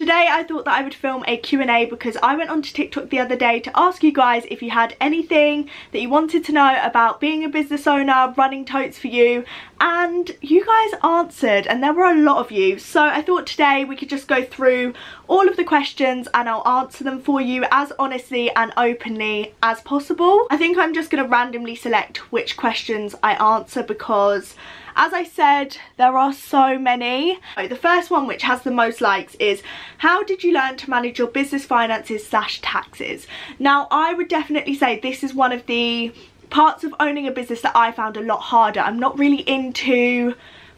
today I thought that I would film a Q&A because I went onto TikTok the other day to ask you guys if you had anything that you wanted to know about being a business owner, running Totes For You, and you guys answered, and there were a lot of you. So I thought today we could just go through all of the questions and I'll answer them for you as honestly and openly as possible. I think I'm just going to randomly select which questions I answer because, as I said, there are so many. The first one, which has the most likes, is how did you learn to manage your business finances / taxes? Now, I would definitely say this is one of the parts of owning a business that I found a lot harder. I'm not really into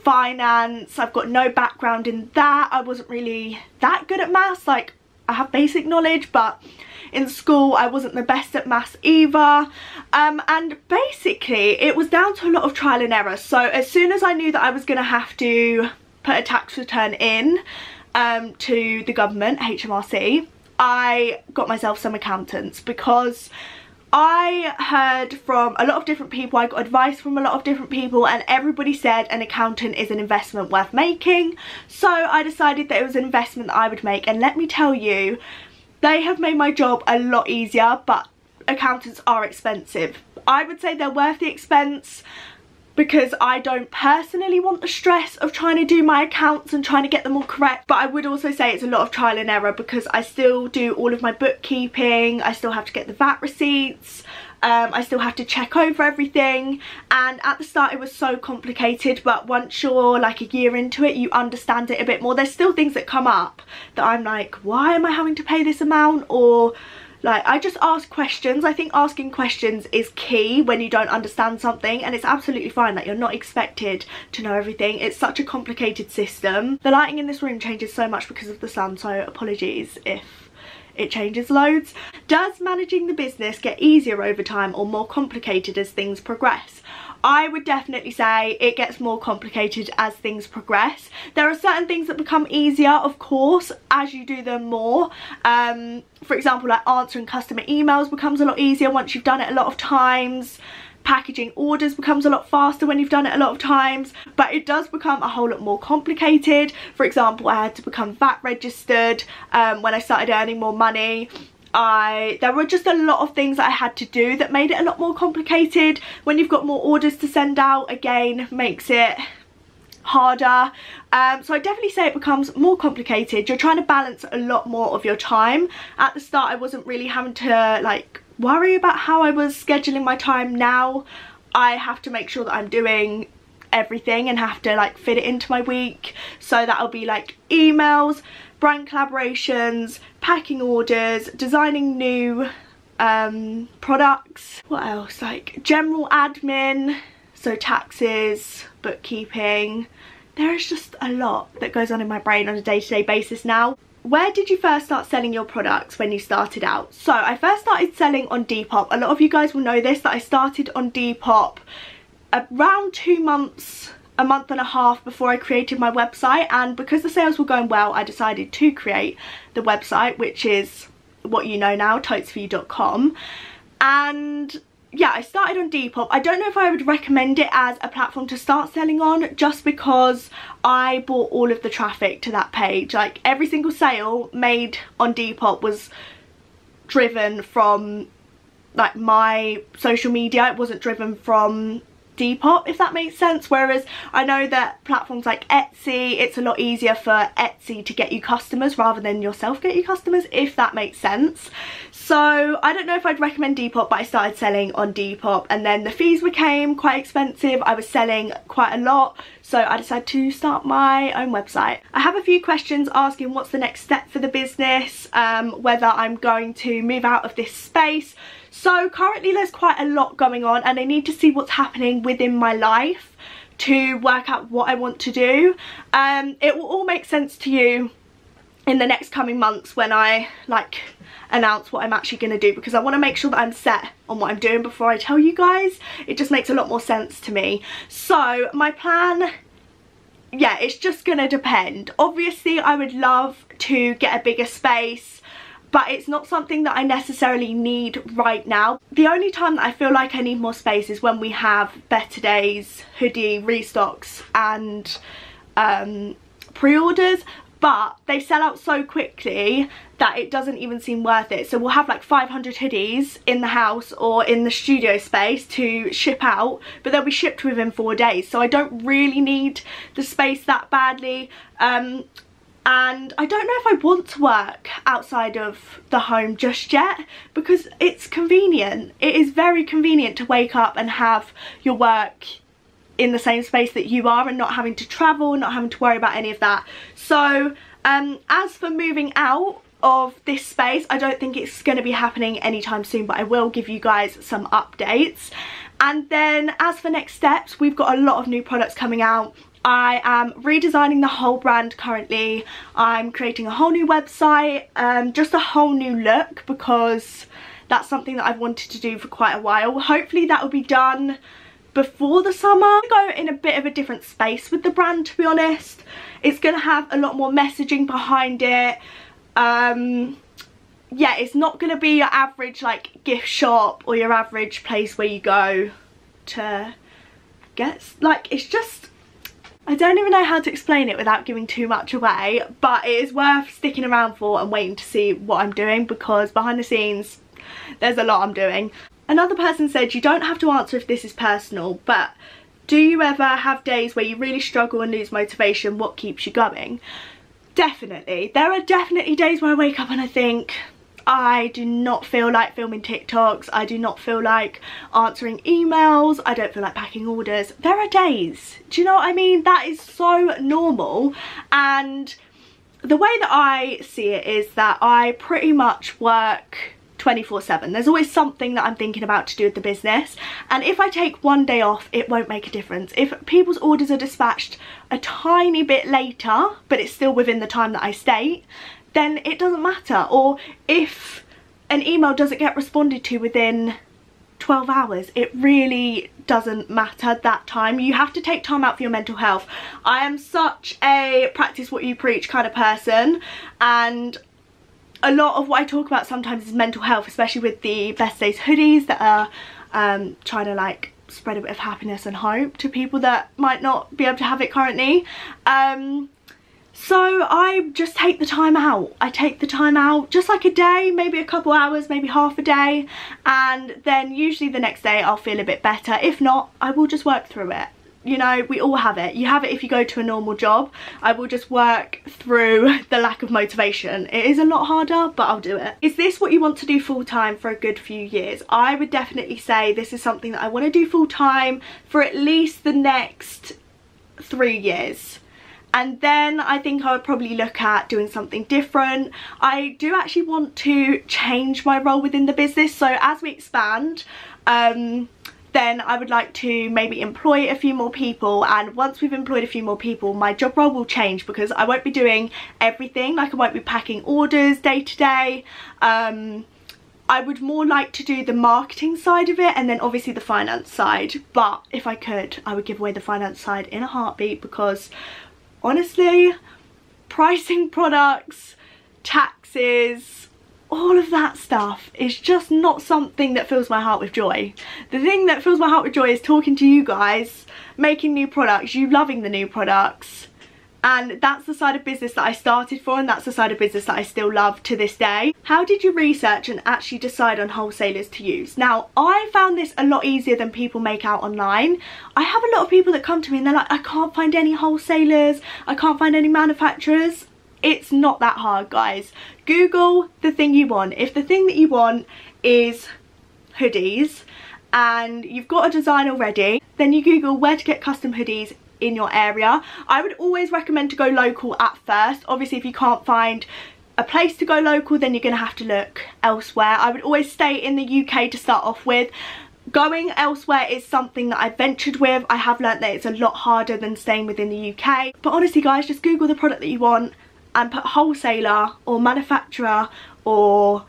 finance. I've got no background in that. I wasn't really that good at maths. Like, I have basic knowledge, but in school I wasn't the best at maths either, and basically it was down to a lot of trial and error. So as soon as I knew that I was going to have to put a tax return in to the government, HMRC, I got myself some accountants because I heard from a lot of different people, I got advice from a lot of different people, and everybody said an accountant is an investment worth making. So I decided that it was an investment that I would make, and let me tell you, they have made my job a lot easier, but accountants are expensive. I would say they're worth the expense because I don't personally want the stress of trying to do my accounts and trying to get them all correct. But I would also say it's a lot of trial and error because I still do all of my bookkeeping, I still have to get the VAT receipts, I still have to check over everything, and at the start it was so complicated, but once you're like a year into it, you understand it a bit more. There's still things that come up that I'm like, why am I having to pay this amount? Or like, I just ask questions. I think asking questions is key when you don't understand something, and it's absolutely fine that you're not expected to know everything. It's such a complicated system. The lighting in this room changes so much because of the sun, so apologies if it changes loads. Does managing the business get easier over time or more complicated as things progress? I would definitely say it gets more complicated as things progress. There are certain things that become easier, of course, as you do them more. For example, like answering customer emails becomes a lot easier once you've done it a lot of times. Packaging orders becomes a lot faster when you've done it a lot of times, but it does become a whole lot more complicated. For example, I had to become VAT registered when I started earning more money. There were just a lot of things that I had to do that made it a lot more complicated. When you've got more orders to send out, again, makes it harder. So I definitely say it becomes more complicated. You're trying to balance a lot more of your time. At the start I wasn't really having to like worry about how I was scheduling my time. Now I have to make sure that I'm doing everything and have to like fit it into my week. So that'll be like emails, brand collaborations, packing orders, designing new products. What else? Like general admin, so taxes, bookkeeping. There is just a lot that goes on in my brain on a day-to-day basis now. Where did you first start selling your products when you started out? So I first started selling on Depop. A lot of you guys will know this, that I started on Depop around 2 months, a month and a half before I created my website, and because the sales were going well, I decided to create the website, which is what you know now, totesforyou.com. And yeah, I started on Depop. I don't know if I would recommend it as a platform to start selling on, just because I bought all of the traffic to that page. Like every single sale made on Depop was driven from like my social media. It wasn't driven from Depop, if that makes sense. Whereas I know that platforms like Etsy, it's a lot easier for Etsy to get you customers rather than yourself get you customers, if that makes sense. So I don't know if I'd recommend Depop, but I started selling on Depop, and then the fees became quite expensive. I was selling quite a lot, so I decided to start my own website. I have a few questions asking what's the next step for the business, whether I'm going to move out of this space. So currently there's quite a lot going on, and I need to see what's happening within my life to work out what I want to do. It will all make sense to you in the next coming months when I like announce what I'm actually going to do, because I want to make sure that I'm set on what I'm doing before I tell you guys. It just makes a lot more sense to me. So my plan, yeah, it's just going to depend. Obviously I would love to get a bigger space, but it's not something that I necessarily need right now. The only time that I feel like I need more space is when we have Better Days, hoodie restocks and pre-orders. but they sell out so quickly that it doesn't even seem worth it. So we'll have like 500 hoodies in the house or in the studio space to ship out, but they'll be shipped within 4 days. So I don't really need the space that badly. And I don't know if I want to work outside of the home just yet, because it's convenient. It is very convenient to wake up and have your work in the same space that you are and not having to travel, not having to worry about any of that. So as for moving out of this space, I don't think it's going to be happening anytime soon, but I will give you guys some updates. And then as for next steps, we've got a lot of new products coming out. I am redesigning the whole brand currently. I'm creating a whole new website, just a whole new look, because that's something that I've wanted to do for quite a while. Hopefully that will be done before the summer. I'm going to go in a bit of a different space with the brand, to be honest. It's going to have a lot more messaging behind it. Yeah, it's not going to be your average like gift shop or your average place where you go to get, like, it's just, I don't even know how to explain it without giving too much away, but it is worth sticking around for and waiting to see what I'm doing, because behind the scenes there's a lot I'm doing. Another person said, you don't have to answer if this is personal, but do you ever have days where you really struggle and lose motivation? What keeps you going? Definitely. There are definitely days where I wake up and I think, I do not feel like filming TikToks, I do not feel like answering emails, I don't feel like packing orders. There are days, do you know what I mean? That is so normal, and the way that I see it is that I pretty much work 24/7. There's always something that I'm thinking about to do with the business, and if I take one day off, it won't make a difference. If people's orders are dispatched a tiny bit later, but it's still within the time that I state, then it doesn't matter. Or if an email doesn't get responded to within 12 hours, it really doesn't matter that time. You have to take time out for your mental health. I am such a practice what you preach kind of person, and a lot of what I talk about sometimes is mental health, especially with the Best Days hoodies that are trying to like spread a bit of happiness and hope to people that might not be able to have it currently. So I just take the time out. I take the time out, just like a day, maybe a couple hours, maybe half a day, and then usually the next day I'll feel a bit better. If not, I will just work through it. You know, we all have it. You have it if you go to a normal job. I will just work through the lack of motivation. It is a lot harder, but I'll do it. Is this what you want to do full time for a good few years? I would definitely say this is something that I want to do full time for at least the next 3 years. And then I think I would probably look at doing something different. I do actually want to change my role within the business. So as we expand, then I would like to maybe employ a few more people, and once we've employed a few more people, my job role will change, because I won't be doing everything. Like, I won't be packing orders day to day. I would more like to do the marketing side of it, and then obviously the finance side. But if I could, I would give away the finance side in a heartbeat, because honestly, pricing products, taxes, all of that stuff is just not something that fills my heart with joy. The thing that fills my heart with joy is talking to you guys, making new products, you loving the new products. And that's the side of business that I started for, and that's the side of business that I still love to this day. How did you research and actually decide on wholesalers to use? Now, I found this a lot easier than people make out online. I have a lot of people that come to me and they're like, I can't find any wholesalers, I can't find any manufacturers. It's not that hard, guys. Google the thing you want. If the thing that you want is hoodies and you've got a design already, then you Google where to get custom hoodies in your area. I would always recommend to go local at first. Obviously, if you can't find a place to go local, then you're going to have to look elsewhere. I would always stay in the UK to start off with. Going elsewhere is something that I've ventured with. I have learnt that it's a lot harder than staying within the UK. But honestly, guys, just Google the product that you want and put wholesaler or manufacturer or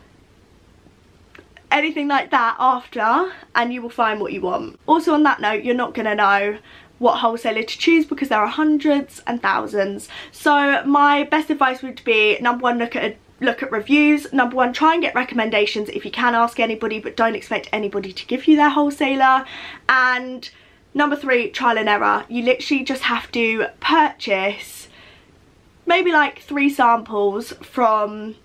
anything like that after, and you will find what you want. Also, on that note, you're not going to know what wholesaler to choose because there are hundreds and thousands. So my best advice would be, number one, look at reviews. Number one, try and get recommendations if you can. Ask anybody, but don't expect anybody to give you their wholesaler. And number three, trial and error. You literally just have to purchase maybe like 3 samples from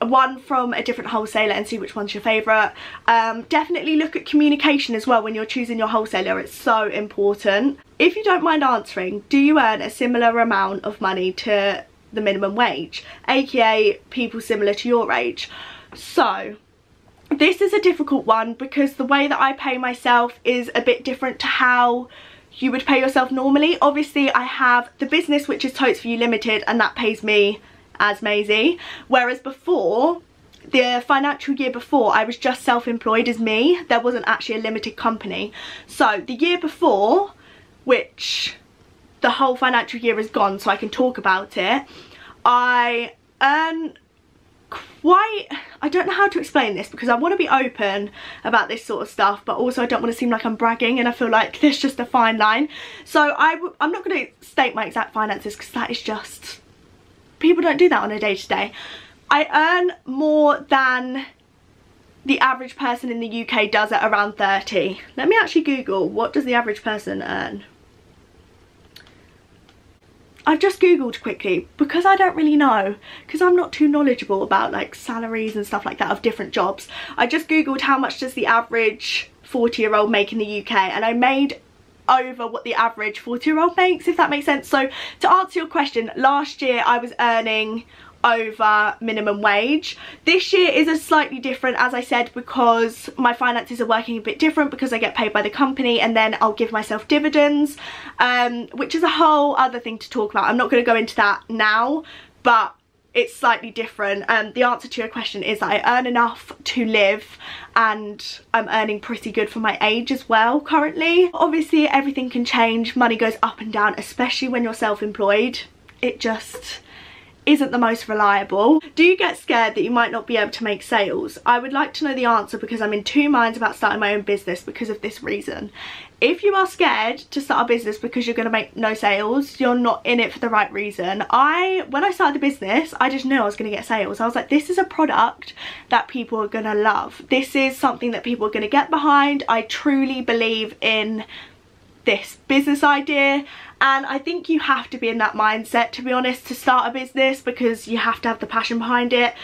one from a different wholesaler and see which one's your favourite. Definitely look at communication as well when you're choosing your wholesaler. It's so important. If you don't mind answering, do you earn a similar amount of money to the minimum wage, aka people similar to your age? So this is a difficult one because the way that I pay myself is a bit different to how you would pay yourself normally. Obviously I have the business, which is Totes For You Limited, and that pays me as Maisie, whereas before, the financial year before, I was just self-employed as me. There wasn't actually a limited company. So the year before, which the whole financial year is gone, so I can talk about it, I earn quite, I don't know how to explain this because I want to be open about this sort of stuff, but also I don't want to seem like I'm bragging, and I feel like there's just a fine line. So I'm not going to state my exact finances because that is just, people don't do that on a day-to-day. I earn more than the average person in the UK does at around 30. Let me actually Google, what does the average person earn? I've just Googled quickly because I don't really know, because I'm not too knowledgeable about like salaries and stuff like that of different jobs. I just Googled how much does the average 40-year-old make in the UK, and I made over what the average 40-year-old makes, if that makes sense. So to answer your question, last year I was earning over minimum wage. This year is a slightly different, as I said, because my finances are working a bit different because I get paid by the company and then I'll give myself dividends, which is a whole other thing to talk about. I'm not going to go into that now, but it's slightly different. The answer to your question is that I earn enough to live, and I'm earning pretty good for my age as well currently. Obviously everything can change, money goes up and down, especially when you're self-employed. It just isn't the most reliable. Do you get scared that you might not be able to make sales? I would like to know the answer because I'm in 2 minds about starting my own business because of this reason. If you are scared to start a business because you're going to make no sales, you're not in it for the right reason. When I started the business, I just knew I was going to get sales. I was like, this is a product that people are going to love. This is something that people are going to get behind. I truly believe in this business idea, and I think you have to be in that mindset, to be honest, to start a business, because you have to have the passion behind it.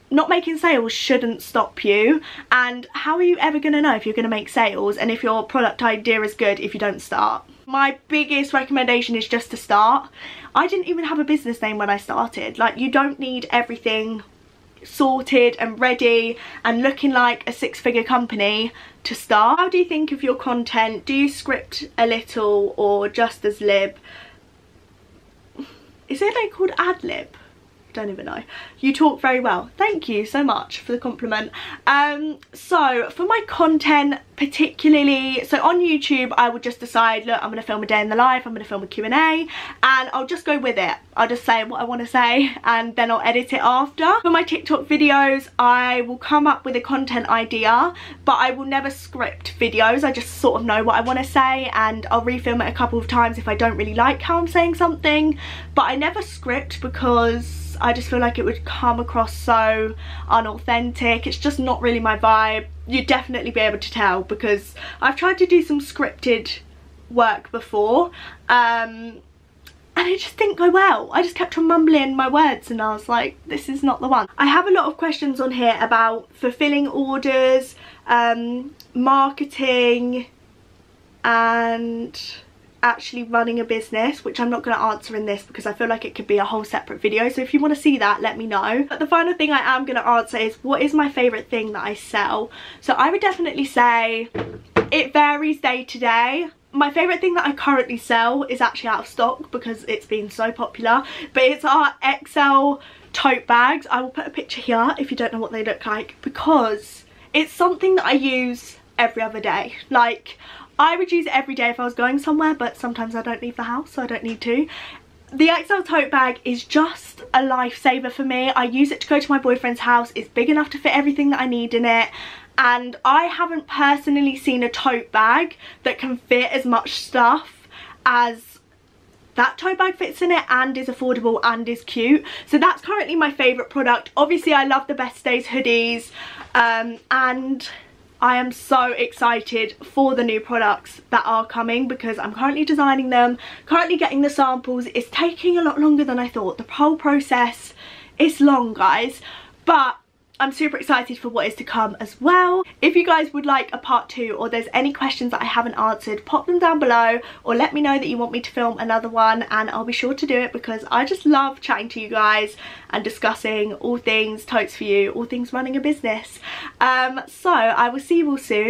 Not making sales shouldn't stop you, and how are you ever going to know if you're going to make sales and if your product idea is good if you don't start? My biggest recommendation is just to start. I didn't even have a business name when I started. Like, you don't need everything sorted and ready and looking like a 6-figure company to start. How do you think of your content? Do you script a little or just as lib? Is it like called ad lib? Don't even know. You talk very well. Thank you so much for the compliment. So for my content particularly, so on YouTube I would just decide, look, I'm going to film a day in the life, I'm going to film a Q&A, and I'll just go with it. I'll just say what I want to say and then I'll edit it after. For my TikTok videos, I will come up with a content idea, but I will never script videos. I just sort of know what I want to say, and I'll refilm it a couple of times if I don't really like how I'm saying something, but I never script because I just feel like it would come across so unauthentic. It's just not really my vibe. You'd definitely be able to tell because I've tried to do some scripted work before, and it just didn't go well. I just kept on mumbling my words and I was like, this is not the one. I have a lot of questions on here about fulfilling orders, marketing, and actually running a business, which I'm not going to answer in this because I feel like it could be a whole separate video. So if you want to see that, let me know. But the final thing I am going to answer is, what is my favourite thing that I sell? So I would definitely say it varies day to day. My favourite thing that I currently sell is actually out of stock because it's been so popular, but it's our XL tote bags. I will put a picture here if you don't know what they look like, because it's something that I use every other day. Like, I would use it every day if I was going somewhere, but sometimes I don't leave the house, so I don't need to. The XL tote bag is just a lifesaver for me. I use it to go to my boyfriend's house. It's big enough to fit everything that I need in it. And I haven't personally seen a tote bag that can fit as much stuff as that tote bag fits in it and is affordable and is cute. So that's currently my favourite product. Obviously I love the Best Days hoodies, and I am so excited for the new products that are coming because I'm currently designing them, currently getting the samples. It's taking a lot longer than I thought. The whole process is long, guys, but I'm super excited for what is to come as well. If you guys would like a part 2 or there's any questions that I haven't answered, pop them down below or let me know that you want me to film another one, and I'll be sure to do it because I just love chatting to you guys and discussing all things Totes For You, all things running a business. So I will see you all soon.